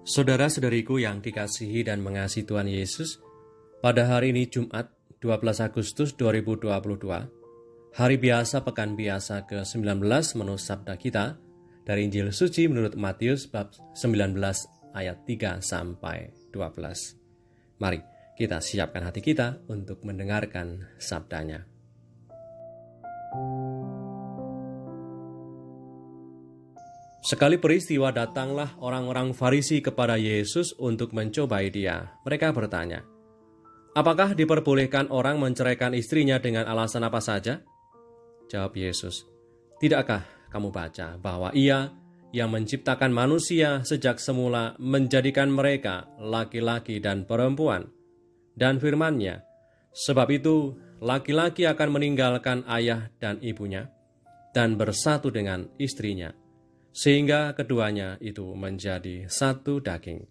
Saudara-saudariku yang dikasihi dan mengasihi Tuhan Yesus, pada hari ini Jumat 12 Agustus 2022, hari biasa pekan biasa ke-19 menurut sabda kita dari Injil Suci menurut Matius bab 19 ayat 3 sampai 12. Mari kita siapkan hati kita untuk mendengarkan sabdanya. Sekali peristiwa datanglah orang-orang Farisi kepada Yesus untuk mencobai dia. Mereka bertanya, "Apakah diperbolehkan orang menceraikan istrinya dengan alasan apa saja?" Jawab Yesus, "Tidakkah kamu baca bahwa Ia yang menciptakan manusia sejak semula menjadikan mereka laki-laki dan perempuan? Dan firman-Nya, sebab itu laki-laki akan meninggalkan ayah dan ibunya dan bersatu dengan istrinya, sehingga keduanya itu menjadi satu daging.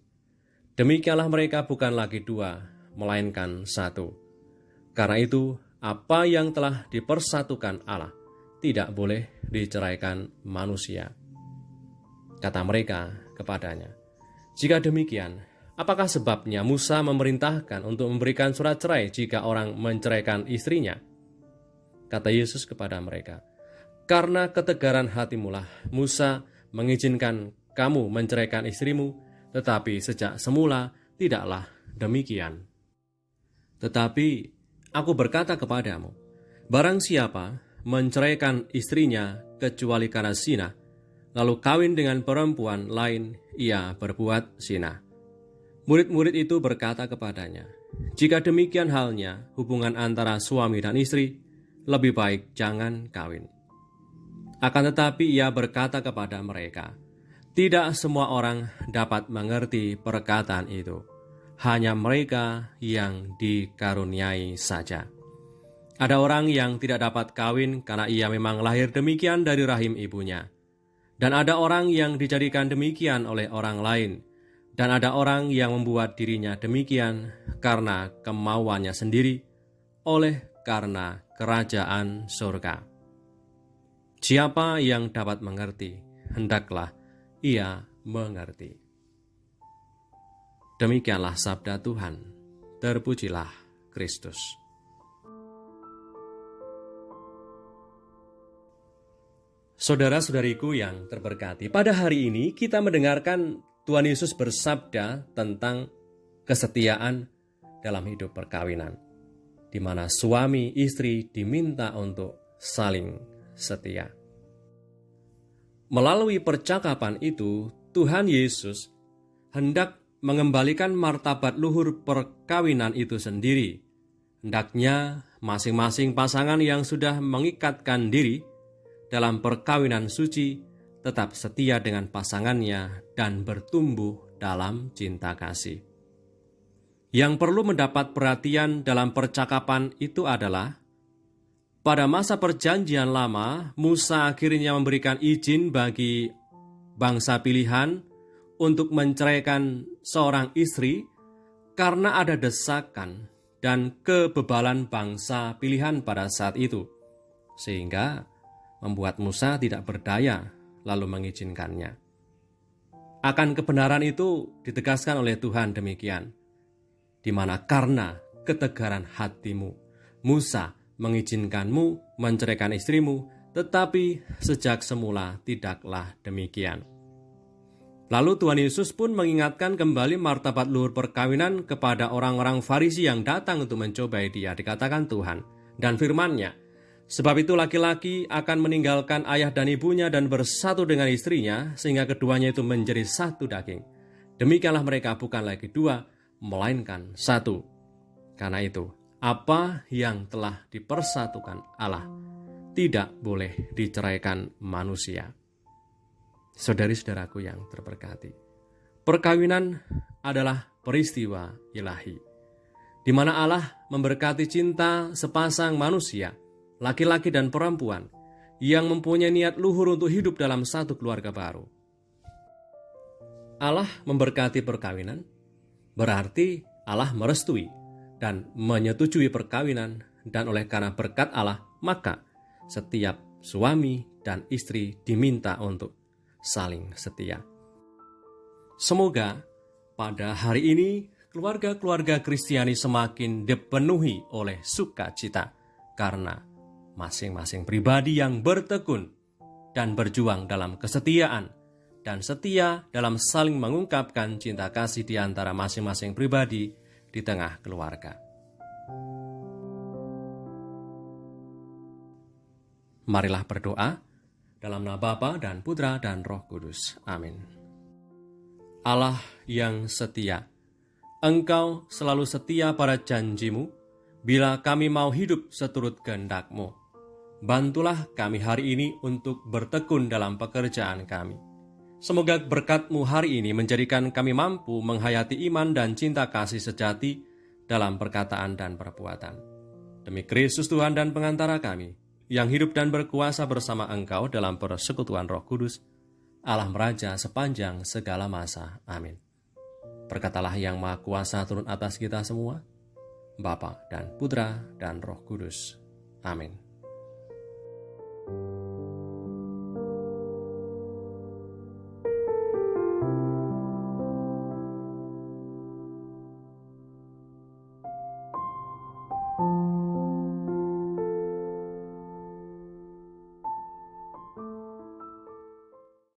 Demikianlah mereka bukan lagi dua, melainkan satu. Karena itu, apa yang telah dipersatukan Allah tidak boleh diceraikan manusia." Kata mereka kepadanya, "Jika demikian, apakah sebabnya Musa memerintahkan untuk memberikan surat cerai jika orang menceraikan istrinya?" Kata Yesus kepada mereka, "Karena ketegaran hatimulah Musa mengizinkan kamu menceraikan istrimu, tetapi sejak semula tidaklah demikian. Tetapi aku berkata kepadamu, barang siapa menceraikan istrinya kecuali karena zina, lalu kawin dengan perempuan lain, ia berbuat zina." Murid-murid itu berkata kepadanya, "Jika demikian halnya hubungan antara suami dan istri, lebih baik jangan kawin." Akan tetapi ia berkata kepada mereka, "Tidak semua orang dapat mengerti perkataan itu, hanya mereka yang dikaruniai saja. Ada orang yang tidak dapat kawin karena ia memang lahir demikian dari rahim ibunya. Dan ada orang yang dijadikan demikian oleh orang lain. Dan ada orang yang membuat dirinya demikian karena kemauannya sendiri, oleh karena kerajaan surga. Siapa yang dapat mengerti, hendaklah ia mengerti." Demikianlah sabda Tuhan. Terpujilah Kristus. Saudara-saudariku yang terberkati, pada hari ini kita mendengarkan Tuhan Yesus bersabda tentang kesetiaan dalam hidup perkawinan, di mana suami istri diminta untuk saling setia. Melalui percakapan itu, Tuhan Yesus hendak mengembalikan martabat luhur perkawinan itu sendiri. Hendaknya masing-masing pasangan yang sudah mengikatkan diri dalam perkawinan suci tetap setia dengan pasangannya dan bertumbuh dalam cinta kasih. Yang perlu mendapat perhatian dalam percakapan itu adalah, pada masa perjanjian lama, Musa akhirnya memberikan izin bagi bangsa pilihan untuk menceraikan seorang istri karena ada desakan dan kebebalan bangsa pilihan pada saat itu, sehingga membuat Musa tidak berdaya lalu mengizinkannya. Akan kebenaran itu ditegaskan oleh Tuhan demikian, di mana karena ketegaran hatimu, Musa mengizinkanmu menceraikan istrimu, tetapi sejak semula tidaklah demikian. Lalu Tuhan Yesus pun mengingatkan kembali martabat luhur perkawinan kepada orang-orang Farisi yang datang untuk mencobai dia. Dikatakan Tuhan dan firman-Nya, "Sebab itu laki-laki akan meninggalkan ayah dan ibunya dan bersatu dengan istrinya, sehingga keduanya itu menjadi satu daging. Demikianlah mereka bukan lagi dua, melainkan satu. Karena itu, apa yang telah dipersatukan Allah tidak boleh diceraikan manusia." Saudari-saudaraku yang terberkati, perkawinan adalah peristiwa ilahi, di mana Allah memberkati cinta sepasang manusia, laki-laki dan perempuan, yang mempunyai niat luhur untuk hidup dalam satu keluarga baru. Allah memberkati perkawinan, berarti Allah merestui dan menyetujui perkawinan, dan oleh karena berkat Allah, maka setiap suami dan istri diminta untuk saling setia. Semoga pada hari ini keluarga-keluarga Kristiani semakin dipenuhi oleh sukacita karena masing-masing pribadi yang bertekun dan berjuang dalam kesetiaan dan setia dalam saling mengungkapkan cinta kasih di antara masing-masing pribadi di tengah keluarga. Marilah berdoa dalam nama Bapa dan Putra dan Roh Kudus. Amin. Allah yang setia, Engkau selalu setia pada janji-Mu bila kami mau hidup seturut kehendak-Mu. Bantulah kami hari ini untuk bertekun dalam pekerjaan kami. Semoga berkat-Mu hari ini menjadikan kami mampu menghayati iman dan cinta kasih sejati dalam perkataan dan perbuatan. Demi Kristus Tuhan dan pengantara kami, yang hidup dan berkuasa bersama Engkau dalam persekutuan Roh Kudus, Allah Meraja sepanjang segala masa. Amin. Berkatalah yang Maha Kuasa turun atas kita semua, Bapa dan Putra dan Roh Kudus. Amin.